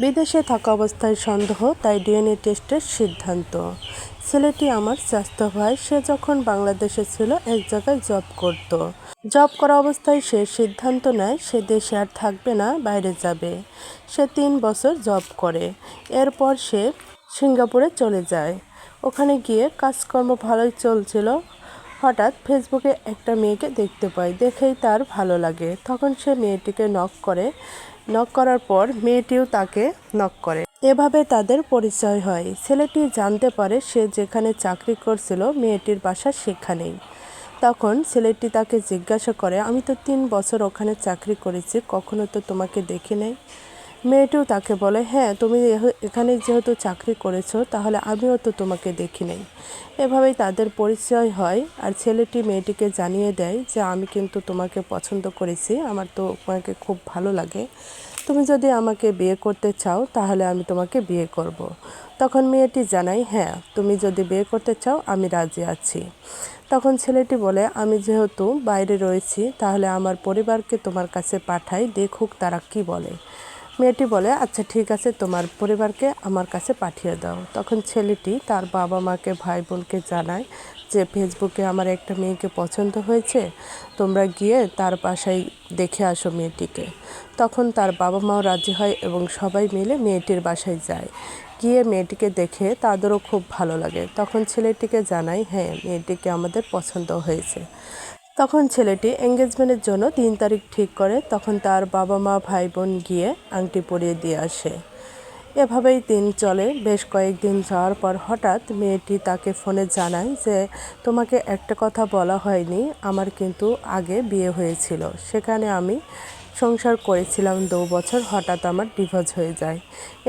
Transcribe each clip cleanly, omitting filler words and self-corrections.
বিদেশে থাকা অবস্থায় সন্দেহ, তাই ডিএনএ টেস্টের সিদ্ধান্ত। ছেলেটি আমার চাচাতো ভাই। সে যখন বাংলাদেশে ছিল এক জায়গায় জব করত। জব করা অবস্থায় সে সিদ্ধান্ত নেয় সে দেশে আর থাকবে না, বাইরে যাবে। সে 3 বছর জব করে। এরপর সে সিঙ্গাপুরে চলে যায়। ওখানে গিয়ে কাজকর্ম ভালোই চলছিল। হঠাৎ ফেসবুকে একটা মেয়েকে দেখতে পায়। দেখেই তার ভালো লাগে। তখন সে মেয়েটিকে নক করে। নক করার পর মেয়েটিও তাকে নক করে। এভাবে তাদের পরিচয় হয়। ছেলেটি জানতে পারে সে যেখানে চাকরি করছিল মেয়েটির বাসা সেখানেই। তখন ছেলেটি তাকে জিজ্ঞাসা করে, আমি তো 3 বছর ওখানে চাকরি করেছি, কখনো তো তোমাকে দেখি নাই। মেয়েটিও তাকে বলে, হ্যাঁ, তুমি এখানে যেহেতু চাকরি করেছো তাহলে আমিও তো তোমাকে দেখি নাই। এভাবেই তাদের পরিচয় হয়। আর ছেলেটি মেয়েটিকে জানিয়ে দেয় যে আমি কিন্তু তোমাকে পছন্দ করেছি, আমার তো তোমাকে খুব ভালো লাগে। তুমি যদি আমাকে বিয়ে করতে চাও তাহলে আমি তোমাকে বিয়ে করব। তখন মেয়েটি জানায়, হ্যাঁ, তুমি যদি বিয়ে করতে চাও আমি রাজি আছি। তখন ছেলেটি বলে, আমি যেহেতু বাইরে রয়েছি তাহলে আমার পরিবারকে তোমার কাছে পাঠাই, দেখুক তারা কি বলে। মেয়েটি বলে, আচ্ছা ঠিক আছে, তোমার পরিবারকে আমার কাছে পাঠিয়ে দাও। তখন ছেলেটি তার বাবা মাকে, ভাই বোনকে জানায় যে ফেসবুকে আমার একটা মেয়েকে পছন্দ হয়েছে, তোমরা গিয়ে তার বাসায় দেখে আসো মেয়েটিকে। তখন তার বাবা মাও রাজি হয় এবং সবাই মিলে মেয়েটির বাসায় যায়। গিয়ে মেয়েটিকে দেখে তাদেরও খুব ভালো লাগে। তখন ছেলেটিকে জানায়, হ্যাঁ, মেয়েটিকে আমাদের পছন্দ হয়েছে। তখন ছেলেটি এঙ্গেজমেন্টের জন্য 3 তারিখ ঠিক করে। তখন তার বাবা মা, ভাই বোন গিয়ে আংটি পরিয়ে দিয়ে আসে। এভাবেই দিন চলে। বেশ কয়েকদিন যাওয়ার পর হঠাৎ মেয়েটি তাকে ফোনে জানায় যে তোমাকে একটা কথা বলা হয়নি, আমার কিন্তু আগে বিয়ে হয়েছিল, সেখানে আমি সংসার করেছিলাম 2 বছর, হঠাৎ আমার ডিভোর্স হয়ে যায়।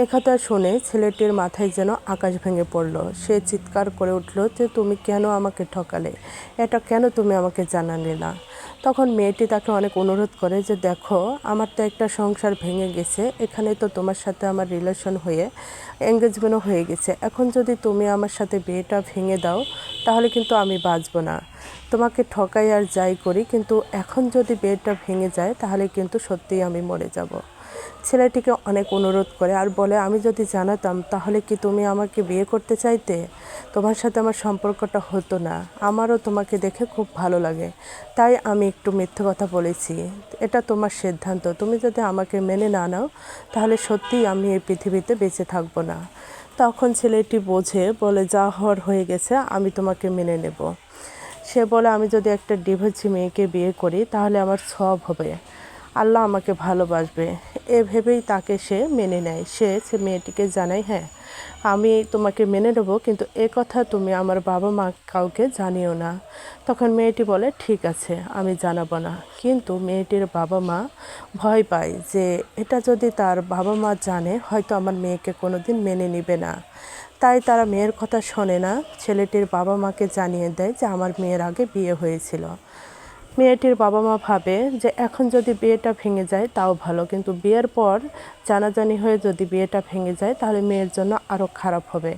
একথা শুনে ছেলেটির মাথায় যেন আকাশ ভেঙে পড়ল। সে চিৎকার করে উঠল যে তুমি কেন আমাকে ঠকালে, এটা কেন তুমি আমাকে জানালে না। তখন মেয়েটি তাকে অনেক অনুরোধ করে যে দেখো, আমার তো একটা সংসার ভেঙে গেছে, এখানে তো তোমার সাথে আমার রিলেশন হয়ে এঙ্গেজমেন্টও হয়ে গেছে, এখন যদি তুমি আমার সাথে বিয়েটা ভেঙে দাও তাহলে কিন্তু আমি বাঁচব না। তোমাকে ঠকাই আর যাই করি, কিন্তু এখন যদি বিয়েটা ভেঙে যায় তাহলে কিন্তু সত্যিই আমি মরে যাব। ছেলেটিকে অনেক অনুরোধ করে আর বলে, আমি যদি জানাতাম তাহলে কি তুমি আমাকে বিয়ে করতে চাইতে? তোমার সাথে আমার সম্পর্কটা হতো না। আমারও তোমাকে দেখে খুব ভালো লাগে, তাই আমি একটু মিথ্যে কথা বলেছি। এটা তোমার সিদ্ধান্ত। তুমি যদি আমাকে মেনে না নাও তাহলে সত্যিই আমি এই পৃথিবীতে বেঁচে থাকবো না। তখন ছেলেটি বোঝে, বলে যা হওয়ার হয়ে গেছে, আমি তোমাকে মেনে নেব। সে বলে, আমি যদি একটা ডিভোর্সি মেয়েকে বিয়ে করি তাহলে আমার সব হবে, আল্লাহ আমাকে ভালোবাসবে। এ ভেবেই তাকে সে মেনে নেয়। সে মেয়েটিকে জানায়, হ্যাঁ, আমি তোমাকে মেনে নেব, কিন্তু এ কথা তুমি আমার বাবা মা কাউকে জানিও না। তখন মেয়েটি বলে, ঠিক আছে, আমি জানাবো না। কিন্তু মেয়েটির বাবা মা ভয় পায় যে এটা যদি তার বাবা মা জানে হয়তো আমার মেয়েকে কোনো দিন মেনে নেবে না। তাই তারা মেয়ের কথা শোনে না। ছেলেটির বাবা মাকে জানিয়ে দেয় যে আমার মেয়ের আগে বিয়ে হয়েছিল। মেয়েটির বাবা মা ভাবে যে এখন যদি বিয়েটা ভেঙে যায় তাও ভালো, কিন্তু বিয়ের পর জানাজানি হয়ে যদি বিয়েটা ভেঙে যায় তাহলে মেয়ের জন্য আরও খারাপ হবে।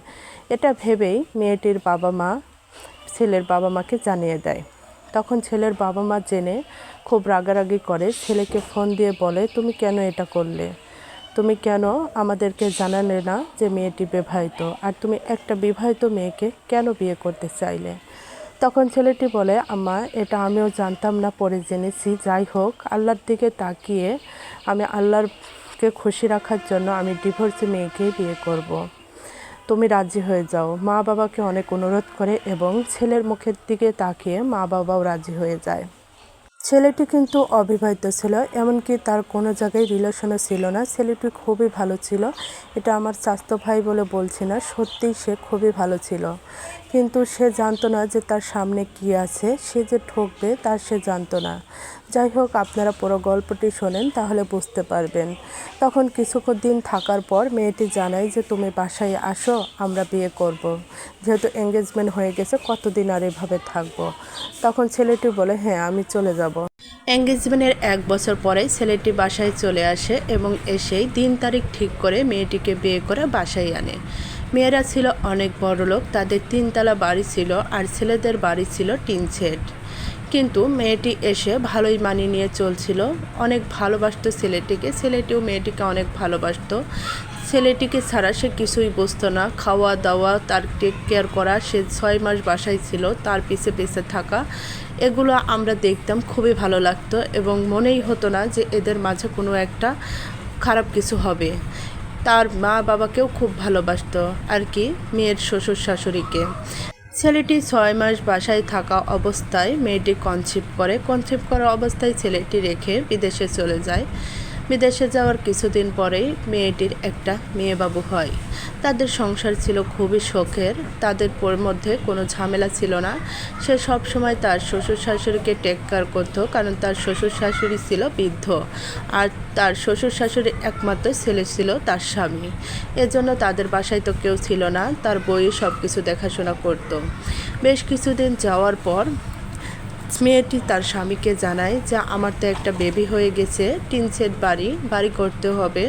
এটা ভেবেই মেয়েটির বাবা মা ছেলের বাবা মাকে জানিয়ে দেয়। তখন ছেলের বাবা মা জেনে খুব রাগারাগি করে। ছেলেকে ফোন দিয়ে বলে, তুমি কেন এটা করলে? তুমি কেন আমাদেরকে জানালে না যে মেয়েটি বিবাহিত? আর তুমি একটা বিবাহিত মেয়েকে কেন বিয়ে করতে চাইলে? তখন ছেলেটি বলে, আম্মা, এটা আমিও জানতাম না, পরে জেনেছি। যাই হোক, আল্লাহর দিকে তাকিয়ে আমি আল্লাহরকে খুশি রাখার জন্য আমি ডিভোর্সি মেয়েকেই বিয়ে করব। তুমি রাজি হয়ে যাও। মা বাবাকে অনেক অনুরোধ করে এবং ছেলের মুখের দিকে তাকিয়ে মা বাবাও রাজি হয়ে যায়। ছেলেটি কিন্তু অবিবাহিত ছিল, এমনকি তার কোনো জায়গায় রিলেশনও ছিল না। ছেলেটি খুবই ভালো ছিল। এটা আমার চাচাতো ভাই বলে বলছি না, সত্যিই সে খুবই ভালো ছিল। কিন্তু সে জানতো না যে তার সামনে কি আছে, সে যে ঠকবে তার সে জানতো না। যাই হোক, আপনারা পুরো গল্পটি শোনেন তাহলে বুঝতে পারবেন। তখন কিছুদিন থাকার পর মেয়েটি জানায় যে তুমি বাসায় আসো, আমরা বিয়ে করব। যেহেতু এঙ্গেজমেন্ট হয়ে গেছে, কতদিন আর এভাবে থাকবো? তখন ছেলেটি বলে, হ্যাঁ, আমি চলে যাব। এঙ্গেজমেন্টের 1 বছর পরে ছেলেটি বাসায় চলে আসে এবং এসেই দিন তারিখ ঠিক করে মেয়েটিকে বিয়ে করে বাসায় আনে। মেয়েরা ছিল অনেক বড়লোক, তাদের 3 তলা বাড়ি ছিল আর ছেলেদের বাড়ি ছিল টিন শেড। কিন্তু মেয়েটি এসে ভালোই মানিয়ে নিয়ে চলছিল, অনেক ভালোবাসতো ছেলেটিকে, ছেলেটিও মেয়েটিকে অনেক ভালোবাসতো। ছেলেটিকে ছাড়া সে কিছুই বুঝতো না। খাওয়া দাওয়া, তার টেক কেয়ার করা, সে 6 মাস বাসায় ছিল, তার পিছে পিছে থাকা, এগুলো আমরা দেখতাম, খুবই ভালো লাগতো এবং মনেই হতো না যে এদের মাঝে কোনো একটা খারাপ কিছু হবে। তার মা বাবাকেও খুব ভালোবাসতো আর কি, মেয়ের শ্বশুর শাশুড়িকে। ছেলেটি 6 মাস বাসায় থাকা অবস্থায় মেয়েটি কনসিভ করা অবস্থায় ছেলেটি রেখে বিদেশে চলে যায়। বিদেশে যাওয়ার কিছুদিন পরেই মেয়েটির একটা মেয়ে বাবু হয়। তাদের সংসার ছিল খুবই শখের, তাদের মধ্যে কোনো ঝামেলা ছিল না। সে সব সময় তার শ্বশুর শাশুড়িকে টেক কেয়ার করতো, কারণ তার শ্বশুর শাশুড়ি ছিল বৃদ্ধ আর তার শ্বশুর শাশুড়ির একমাত্র ছেলে ছিল তার স্বামী। এজন্য তাদের বাসায় তো কেউ ছিল না, তার বই সব কিছু দেখাশোনা করতো। বেশ কিছুদিন যাওয়ার পর মেয়েটি তার স্বামীকে জানায় যে আমার তো একটা বেবি হয়ে গেছে, টিন সেট বাড়ি করতে হবে,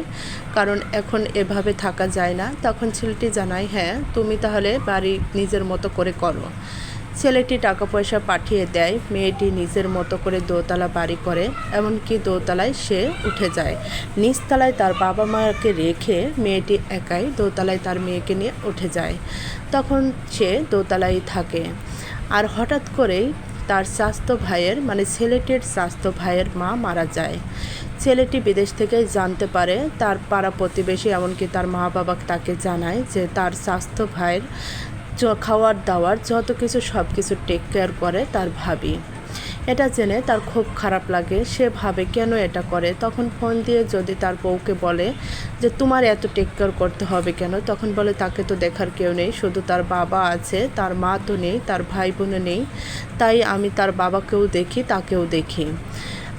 কারণ এখন এভাবে থাকা যায় না। তখন ছেলেটি জানায়, হ্যাঁ তুমি তাহলে বাড়ি নিজের মতো করে করো। ছেলেটি টাকা পয়সা পাঠিয়ে দেয়, মেয়েটি নিজের মতো করে দোতলা বাড়ি করে, এমনকি দোতলায় সে উঠে যায়। নিচতলায় তার বাবা মাকে রেখে মেয়েটি একাই দোতলায় তার মেয়েকে নিয়ে উঠে যায়। তখন সে দোতলায় থাকে। আর হঠাৎ করেই তার স্বাস্থ্য ভাইয়ের ছেলেটির স্বাস্থ্য ভাইয়ের মা মারা যায়। ছেলেটি বিদেশ থেকে জানতে পারে, তার পাড়া প্রতিবেশী এমনকি তার মা বাবা তাকে জানায় যে তার স্বাস্থ্য ভাইয়ের খাওয়ার দাওয়ার যত কিছু সব কিছু টেক কেয়ার করে তার ভাবি। এটা জেনে তার খুব খারাপ লাগে। সে ভাবে কেন এটা করে। তখন ফোন দিয়ে যদি তার বউকে বলে যে তোমার এত টেক কেয়ার করতে হবে কেন, তখন বলে তাকে তো দেখার কেউ নেই, শুধু তার বাবা আছে, তার মা তো নেই, তার ভাই বোনও নেই, তাই আমি তার বাবাকেও দেখি, তাকেও দেখি।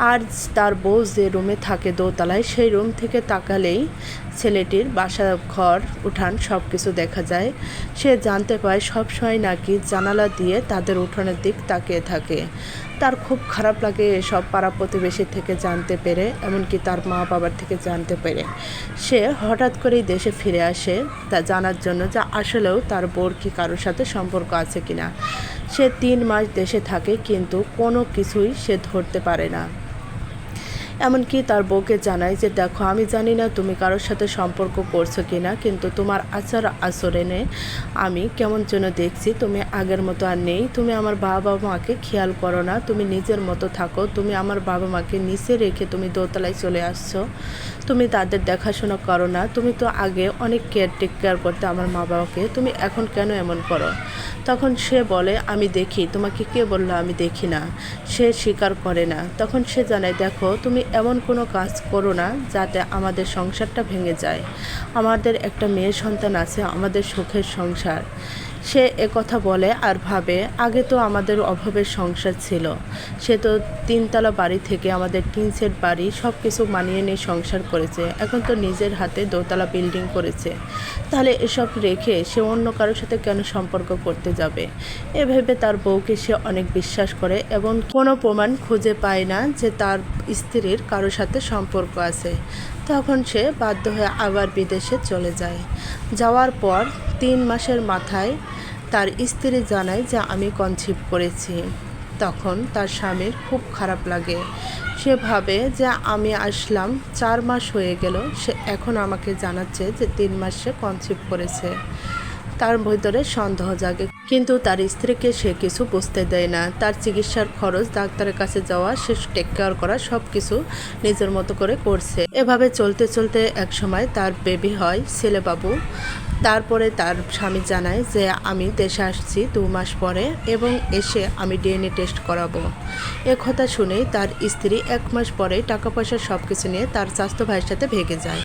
আর তার বউ যে রুমে থাকে দোতলায়, সেই রুম থেকে তাকালেই ছেলেটির বাসা, ঘর, উঠান সব কিছু দেখা যায়। সে জানতে পায় সবসময় নাকি জানালা দিয়ে তাদের উঠানের দিক তাকিয়ে থাকে। তার খুব খারাপ লাগে এসব পাড়া প্রতিবেশী থেকে জানতে পেরে, এমনকি তার মা বাবার থেকে জানতে পেরে। সে হঠাৎ করেই দেশে ফিরে আসে তা জানার জন্য যে আসলেও তার বোর কি কারোর সাথে সম্পর্ক আছে কিনা। সে 3 মাস দেশে থাকে, কিন্তু কোনো কিছুই সে ধরতে পারে না। এমনকি তার বউকে জানায় যে দেখো, আমি জানি না তুমি কারোর সাথে সম্পর্ক করছো কি না, কিন্তু তোমার আচার আচরণে আমি কেমন যেন দেখছি তুমি আগের মতো আর নেই। তুমি আমার বাবা মাকে খেয়াল করো না, তুমি নিজের মতো থাকো। তুমি আমার বাবা মাকে নিচে রেখে তুমি দোতলায় চলে আসছো, তুমি তাদের দেখাশোনা করো না। তুমি তো আগে অনেক টেক কেয়ার করতে আমার মা বাবাকে, তুমি এখন কেন এমন করো? তখন সে বলে আমি দেখি। তোমাকে কে বললো আমি দেখি না? সে স্বীকার করে না। তখন সে জানায় দেখো, তুমি এমন কোনো কাজ করো না যাতে আমাদের সংসারটা ভেঙে যায়। আমাদের একটা মেয়ে সন্তান আছে, আমাদের সুখের সংসার। সে কথা বলে আর ভাবে আগে তো আমাদের অভাবের সংসার ছিল, সে তো 3 তলা বাড়ি থেকে আমাদের টিন সেট বাড়ি সব কিছু মানিয়ে নিয়ে সংসার করেছে, এখন তো নিজের হাতে দোতলা বিল্ডিং করেছে, তাহলে এসব রেখে সে অন্য কারোর সাথে কেন সম্পর্ক করতে যাবে? এভাবে তার বউকে সে অনেক বিশ্বাস করে এবং কোনো প্রমাণ খুঁজে পায় না যে তার স্ত্রীর কারোর সাথে সম্পর্ক আছে। তখন সে বাধ্য হয়ে আবার বিদেশে চলে যায়। যাওয়ার পর 3 মাসের মাথায় তার স্ত্রী জানায় যে আমি কনসিভ করেছি। তখন তার স্বামীর খুব খারাপ লাগে। সে ভাবে যে আমি আসলাম 4 মাস হয়ে গেল, সে এখন আমাকে জানাচ্ছে যে 3 মাস সে কনসিভ করেছে। তার ভিতরে সন্দেহ জাগে, কিন্তু তার স্ত্রীকে সে কিছু বুঝতে দেয় না। তার চিকিৎসার খরচ, ডাক্তারের কাছে যাওয়া, সে টেক কেয়ার করা সব কিছু নিজের মতো করে করছে। এভাবে চলতে চলতে একসময় তার বেবি হয়, ছেলে বাবু। তারপরে তার স্বামী জানায় যে আমি দেশে আসছি 2 মাস পরে এবং এসে আমি ডিএনএ টেস্ট করাবো। কথা শুনেই তার স্ত্রী 1 মাস পরে টাকা পয়সা সব কিছু নিয়ে তার স্বাস্থ্য ভাইয়ের সাথে ভেগে যায়।